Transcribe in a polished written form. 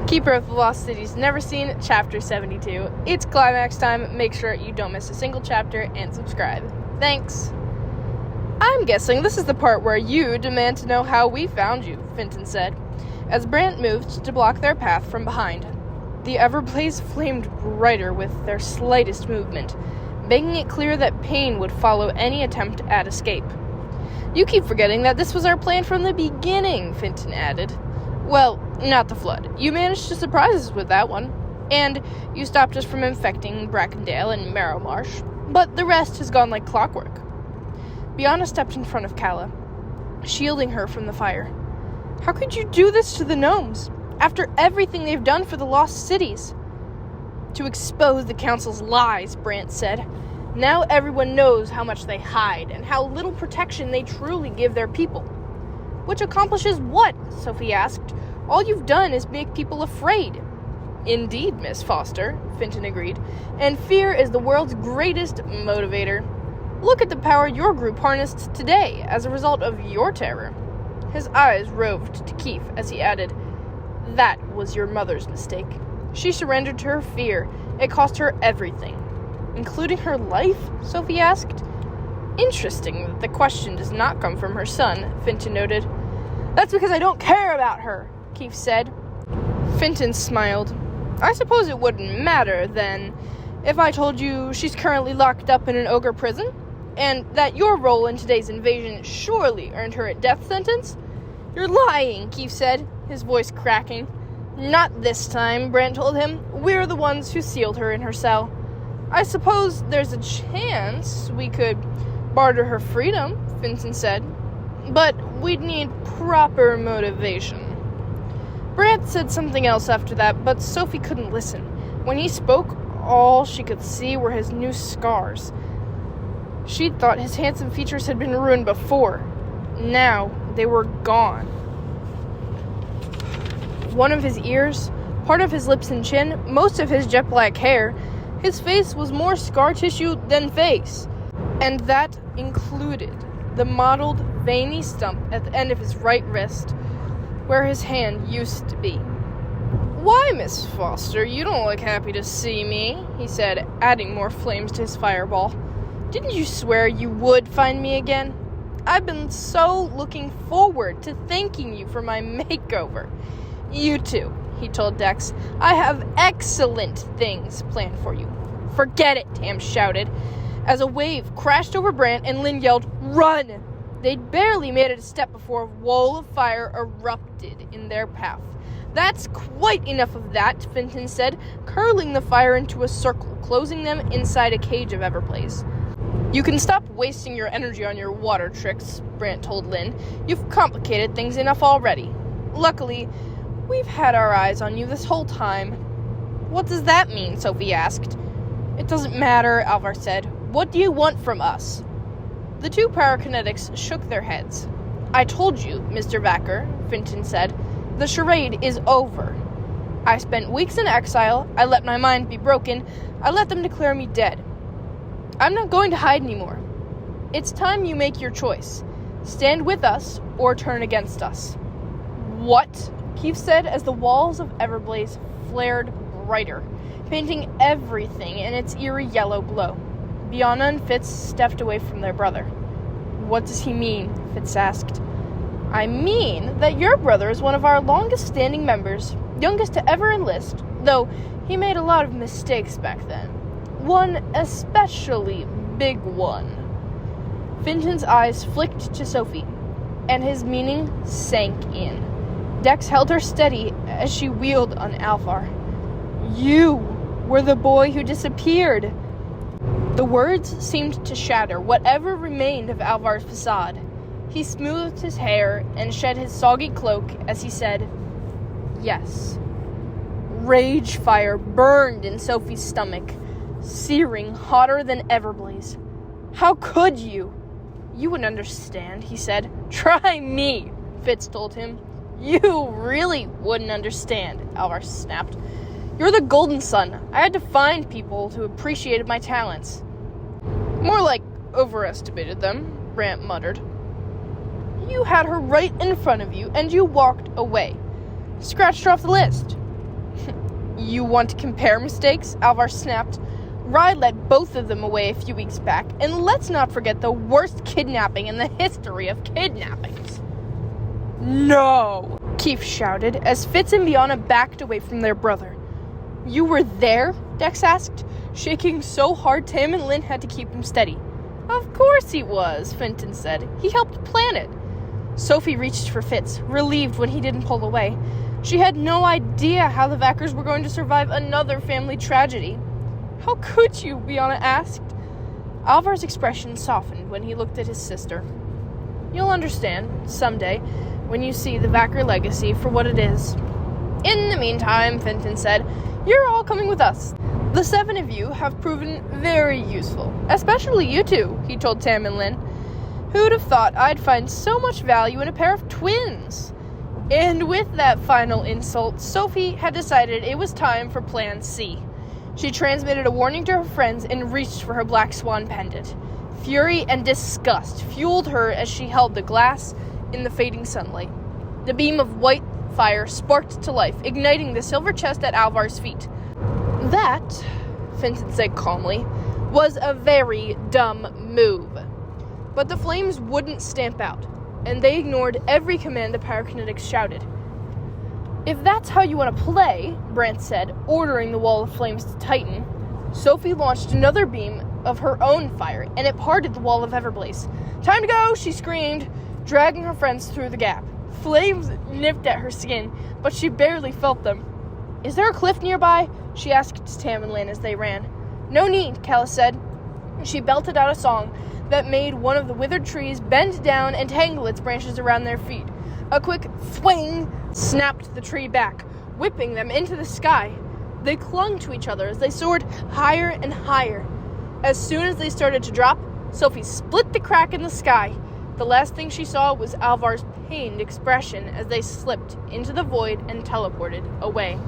Keeper of the Lost Cities Neverseen, Chapter 72. It's climax time. Make sure you don't miss a single chapter and subscribe. Thanks. I'm guessing this is the part where you demand to know how we found you, Finton said, as Brant moved to block their path from behind. The Everblaze flamed brighter with their slightest movement, making it clear that pain would follow any attempt at escape. You keep forgetting that this was our plan from the beginning, Finton added. Well, not the flood. You managed to surprise us with that one. And you stopped us from infecting Brackendale and Marrowmarsh. But the rest has gone like clockwork. Bianna stepped in front of Calla, shielding her from the fire. How could you do this to the gnomes, after everything they've done for the lost cities? To expose the council's lies, Brant said. Now everyone knows how much they hide, and how little protection they truly give their people. Which accomplishes what? Sophie asked. All you've done is make people afraid. Indeed, Miss Foster, Finton agreed, and fear is the world's greatest motivator. Look at the power your group harnessed today as a result of your terror. His eyes roved to Keith as he added, That was your mother's mistake. She surrendered to her fear. It cost her everything. Including her life? Sophie asked. Interesting that the question does not come from her son, Finton noted. That's because I don't care about her, Keith said. Finton smiled. I suppose it wouldn't matter, then, if I told you she's currently locked up in an ogre prison, and that your role in today's invasion surely earned her a death sentence? You're lying, Keith said, his voice cracking. Not this time, Brant told him. We're the ones who sealed her in her cell. I suppose there's a chance we could barter her freedom, Finton said. But we'd need proper motivation. Brant said something else after that, but Sophie couldn't listen. When he spoke, all she could see were his new scars. She'd thought his handsome features had been ruined before. Now, they were gone. One of his ears, part of his lips and chin, most of his jet black hair, his face was more scar tissue than face. And that included the mottled, veiny stump at the end of his right wrist, where his hand used to be. Why, Miss Foster, you don't look happy to see me, he said, adding more flames to his fireball. Didn't you swear you would find me again? I've been so looking forward to thanking you for my makeover. You too, he told Dex. I have excellent things planned for you. Forget it, Tam shouted, as a wave crashed over Brant and Lynn yelled, Run! They'd barely made it a step before a wall of fire erupted in their path. That's quite enough of that, Finton said, curling the fire into a circle, closing them inside a cage of Everblaze. You can stop wasting your energy on your water tricks, Brant told Lynn. You've complicated things enough already. Luckily, we've had our eyes on you this whole time. What does that mean? Sophie asked. It doesn't matter, Alvar said. What do you want from us? The two pyrokinetics shook their heads. I told you, Mr. Vacker, Finton said. The charade is over. I spent weeks in exile. I let my mind be broken. I let them declare me dead. I'm not going to hide anymore. It's time you make your choice. Stand with us or turn against us. What? Keith said as the walls of Everblaze flared brighter, painting everything in its eerie yellow glow. Bianna and Fitz stepped away from their brother. What does he mean? Fitz asked. I mean that your brother is one of our longest-standing members, youngest to ever enlist, though he made a lot of mistakes back then. One especially big one. Finton's eyes flicked to Sophie, and his meaning sank in. Dex held her steady as she wheeled on Alvar. You were the boy who disappeared. The words seemed to shatter whatever remained of Alvar's facade. He smoothed his hair and shed his soggy cloak as he said, Yes. Rage fire burned in Sophie's stomach, searing hotter than Everblaze. How could you? You wouldn't understand, he said. Try me, Fitz told him. You really wouldn't understand, Alvar snapped. You're the golden son. I had to find people who appreciated my talents. More like overestimated them, Brant muttered. You had her right in front of you, and you walked away. Scratched her off the list. You want to compare mistakes? Alvar snapped. Rye led both of them away a few weeks back, and let's not forget the worst kidnapping in the history of kidnappings. No! Keith shouted as Fitz and Bianca backed away from their brother. You were there? Dex asked, shaking so hard Tam and Lynn had to keep him steady. Of course he was, Fenton said. He helped plan it. Sophie reached for Fitz, relieved when he didn't pull away. She had no idea how the Vackers were going to survive another family tragedy. How could you? Bianca asked. Alvar's expression softened when he looked at his sister. You'll understand, someday, when you see the Vacker legacy for what it is. In the meantime, Fenton said, you're all coming with us. The 7 of you have proven very useful, especially you two, he told Tam and Lynn. Who'd have thought I'd find so much value in a pair of twins? And with that final insult, Sophie had decided it was time for Plan C. She transmitted a warning to her friends and reached for her black swan pendant. Fury and disgust fueled her as she held the glass in the fading sunlight. The beam of white fire sparked to life, igniting the silver chest at Alvar's feet. That, Fenton said calmly, was a very dumb move. But the flames wouldn't stamp out, and they ignored every command the pyrokinetics shouted. If that's how you want to play, Brant said, ordering the wall of flames to tighten, Sophie launched another beam of her own fire, and it parted the wall of Everblaze. Time to go, she screamed, dragging her friends through the gap. Flames nipped at her skin, but she barely felt them. Is there a cliff nearby? She asked Tam and Lynn as they ran. No need, Callus said. She belted out a song that made one of the withered trees bend down and tangle its branches around their feet. A quick swing snapped the tree back, whipping them into the sky. They clung to each other as they soared higher and higher. As soon as they started to drop, Sophie split the crack in the sky. The last thing she saw was Alvar's pained expression as they slipped into the void and teleported away.